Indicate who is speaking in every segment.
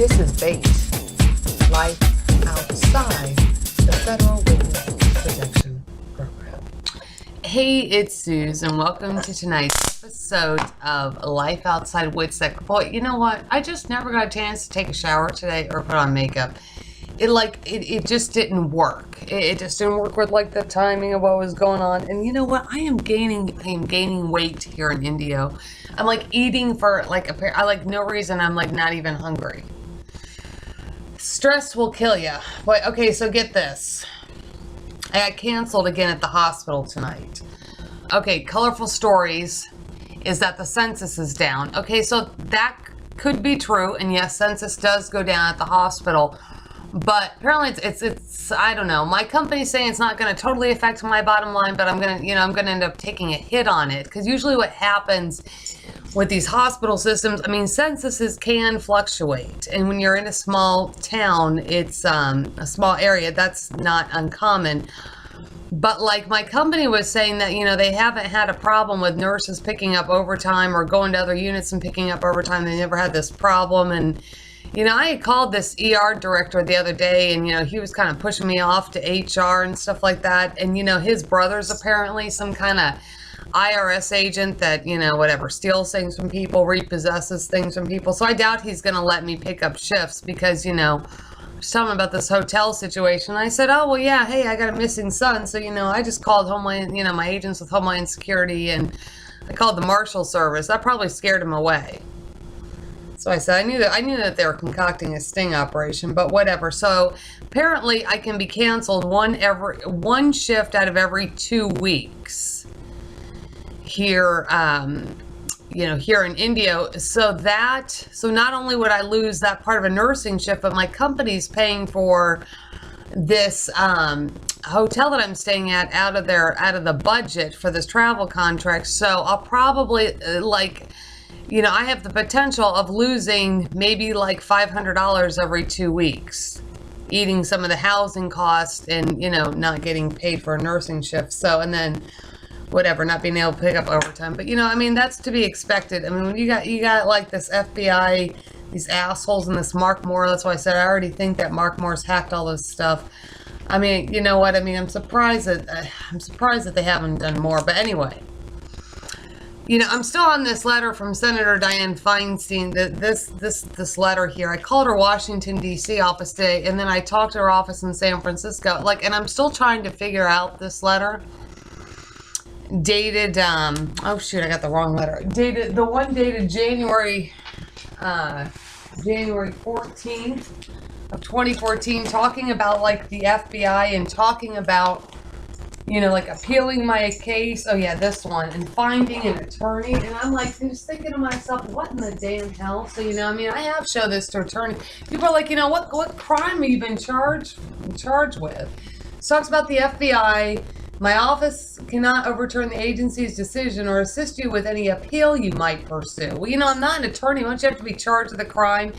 Speaker 1: This is BAIT, Life Outside the Federal Witness Protection Program. Hey, it's Suze, and welcome to tonight's episode of Life Outside WITSEC. Boy, you know what? I just never got a chance to take a shower today or put on makeup. It just didn't work. It just didn't work with like the timing of what was going on. And you know what? I am gaining weight here in India. I'm like eating for no reason. I'm like not even hungry. Stress will kill you. But okay, so get this. I got canceled again at the hospital tonight. Okay, colorful stories is that the census is down. Okay, so that could be true, and yes, census does go down at the hospital. But apparently it's I don't know. My company's saying it's not going to totally affect my bottom line, but I'm going to end up taking a hit on it, because usually what happens with these hospital systems, I mean, censuses can fluctuate, and when you're in a small town, it's a small area, that's not uncommon. But like my company was saying that, they haven't had a problem with nurses picking up overtime or going to other units and picking up overtime. They never had this problem. And I had called this ER director the other day, and, he was kind of pushing me off to HR and stuff like that. And, his brother's apparently some kind of IRS agent that, steals things from people, repossesses things from people. So I doubt he's going to let me pick up shifts because, I was telling him about this hotel situation. I said, oh, well, yeah, hey, I got a missing son. So, I just called Homeland, my agents with Homeland Security, and I called the Marshal Service. That probably scared him away. So I said, I knew that they were concocting a sting operation, but whatever. So apparently I can be canceled one shift out of every 2 weeks here, here in India. So not only would I lose that part of a nursing shift, but my company's paying for this hotel that I'm staying at out of the budget for this travel contract. So I'll probably I have the potential of losing maybe like $500 every 2 weeks, eating some of the housing costs and, not getting paid for a nursing shift. So, and then whatever, not being able to pick up overtime. But, that's to be expected. I mean, when you got like this FBI, these assholes and this Mark Moore, that's why I said I already think that Mark Moore's hacked all this stuff. I mean, you know what? I mean, I'm surprised that they haven't done more. But anyway. I'm still on this letter from Senator Dianne Feinstein. This letter here. I called her Washington, D.C. office today, and then I talked to her office in San Francisco. And I'm still trying to figure out this letter. Dated, oh shoot, I got the wrong letter. The one dated January 14th of 2014, talking about like the FBI and talking about appealing my case. Oh yeah, this one, and finding an attorney. And I'm like, just thinking to myself, what in the damn hell? So, I have showed this to attorney. People are like, what crime have you been charged with? It talks about the FBI. My office cannot overturn the agency's decision or assist you with any appeal you might pursue. Well, I'm not an attorney. Don't you have to be charged with a crime,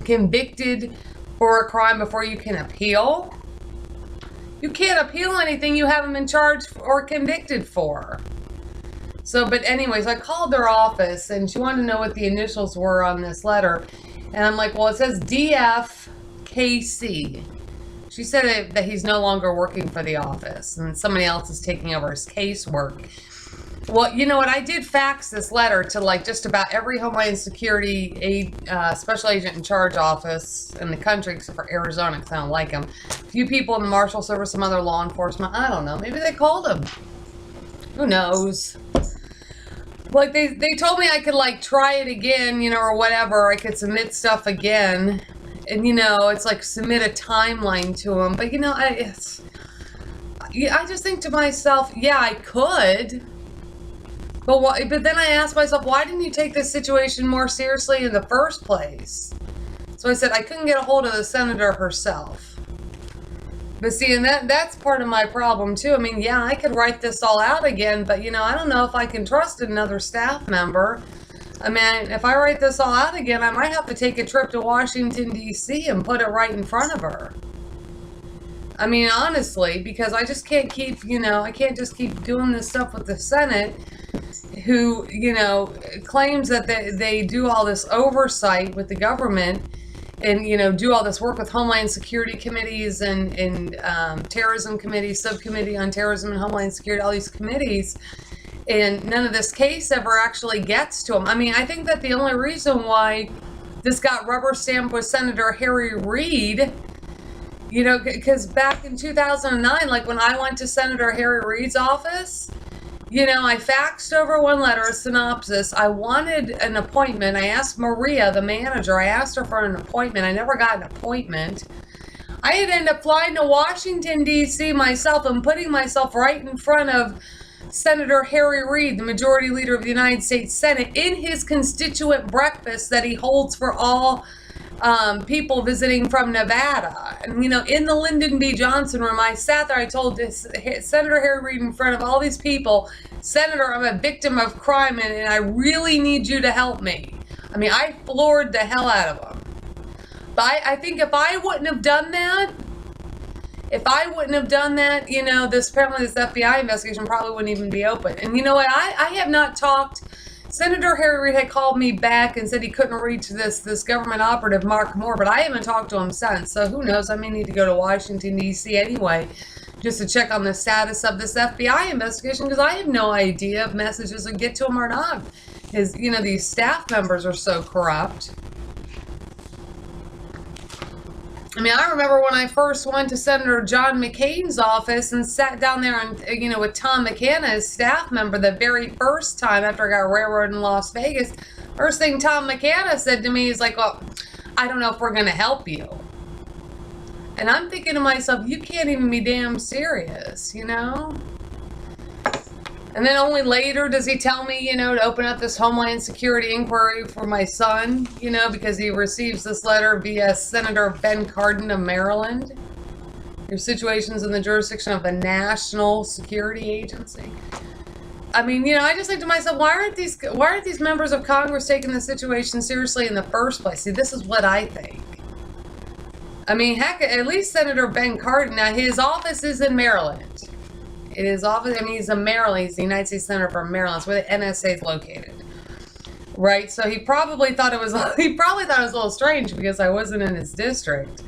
Speaker 1: convicted for a crime before you can appeal? You can't appeal anything you haven't been charged or convicted for. So, but anyways, I called their office and she wanted to know what the initials were on this letter. And I'm like, well, it says DFKC. She said that he's no longer working for the office and somebody else is taking over his casework. Well, you know what? I did fax this letter to like just about every Homeland Security special agent in charge office in the country, except for Arizona, because I don't like them. A few people in the Marshal Service, some other law enforcement. I don't know. Maybe they called them. Who knows? Like they told me I could like try it again, or whatever. I could submit stuff again, and it's like submit a timeline to them. But I just think to myself, yeah, I could. But then I asked myself, why didn't you take this situation more seriously in the first place? So I said, I couldn't get a hold of the senator herself. But see, and that's part of my problem too. I mean, yeah, I could write this all out again, but I don't know if I can trust another staff member. I mean, if I write this all out again, I might have to take a trip to Washington, D.C. and put it right in front of her. I mean, honestly, because I just can't keep, I can't just keep doing this stuff with the Senate, who, claims that they do all this oversight with the government, and, you know, do all this work with Homeland Security committees and terrorism committee, subcommittee on terrorism and Homeland Security, all these committees, and none of this case ever actually gets to him. I mean, I think that the only reason why this got rubber stamped with Senator Harry Reid, you know, because back in 2009, like when I went to Senator Harry Reid's office, you know, I faxed over one letter, a synopsis. I wanted an appointment. I asked Maria, the manager, I asked her for an appointment. I never got an appointment. I had ended up flying to Washington, D.C. myself and putting myself right in front of Senator Harry Reid, the majority leader of the United States Senate, in his constituent breakfast that he holds for all people visiting from Nevada. And, you know, in the Lyndon B. Johnson room, I sat there, I told Senator Harry Reid in front of all these people, Senator, I'm a victim of crime and I really need you to help me. I mean, I floored the hell out of him. But I think if I wouldn't have done that, you know, this FBI investigation probably wouldn't even be open. And you know what? I have not talked. Senator Harry Reid had called me back and said he couldn't reach this government operative, Mark Moore, but I haven't talked to him since. So who knows? I may need to go to Washington, D.C. anyway, just to check on the status of this FBI investigation, because I have no idea if messages would get to him or not. Because, you know, these staff members are so corrupt. I mean, I remember when I first went to Senator John McCain's office and sat down there and, you know, with Tom McCann, his staff member, the very first time after I got railroaded in Las Vegas. First thing Tom McCann said to me is like, well, I don't know if we're going to help you. And I'm thinking to myself, you can't even be damn serious, you know? And then only later does he tell me, you know, to open up this Homeland Security inquiry for my son, you know, because he receives this letter via Senator Ben Cardin of Maryland. Your situation's in the jurisdiction of a national security agency. I mean, you know, I just think to myself, why aren't these members of Congress taking the situation seriously in the first place? See, this is what I think. I mean, heck, at least Senator Ben Cardin, now his office is in Maryland. It is office. I mean, he's in Maryland. He's the United States Senator from Maryland. That's where the NSA is located, right? So he probably thought it was a little strange because I wasn't in his district,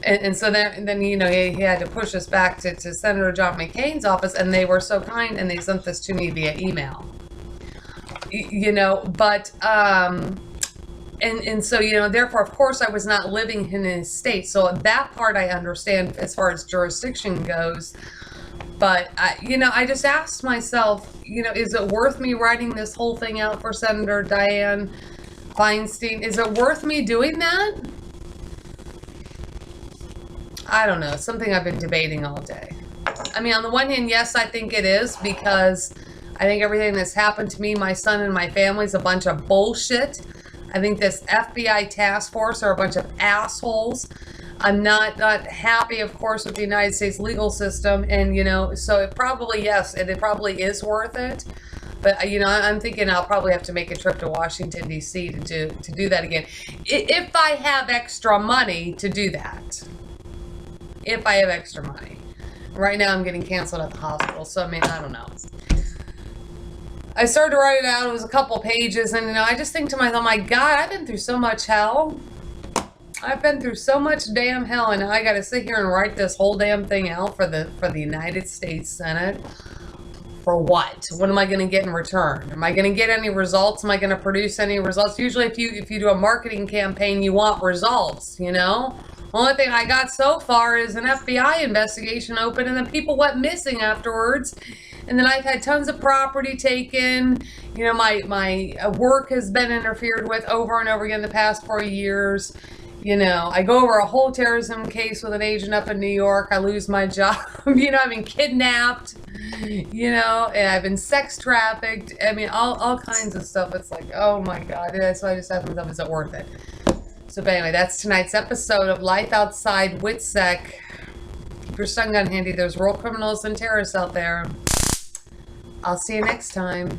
Speaker 1: and so then you know he had to push us back to Senator John McCain's office, and they were so kind and they sent this to me via email, you know. But and so, you know, therefore, of course, I was not living in his state, so that part I understand as far as jurisdiction goes. But, you know, I just asked myself, you know, is it worth me writing this whole thing out for Senator Dianne Feinstein? Is it worth me doing that? I don't know. It's something I've been debating all day. I mean, on the one hand, yes, I think it is, because I think everything that's happened to me, my son, and my family is a bunch of bullshit. I think this FBI task force are a bunch of assholes. I'm not happy, of course, with the United States legal system, and, you know, so it probably, yes, it probably is worth it, but, you know, I'm thinking I'll probably have to make a trip to Washington, D.C. to do that again, if I have extra money to do that, if I have extra money. Right now I'm getting canceled at the hospital, so, I mean, I don't know. I started to write it out, it was a couple pages, and, you know, I just think to myself, my God, I've been through so much hell. I've been through so much damn hell, and now I got to sit here and write this whole damn thing out for the United States Senate. For what? What am I going to get in return? Am I going to get any results? Am I going to produce any results? Usually, if you do a marketing campaign, you want results. You know, only thing I got so far is an FBI investigation open, and then people went missing afterwards. And then I've had tons of property taken. You know, my work has been interfered with over and over again the past 4 years. You know, I go over a whole terrorism case with an agent up in New York. I lose my job. You know, I've been kidnapped. You know, and I've been sex trafficked. I mean, all kinds of stuff. It's like, oh my God. So I just asked myself, is it worth it? So, but anyway, that's tonight's episode of Life Outside WITSEC. Keep your stun gun handy. There's real criminals and terrorists out there. I'll see you next time.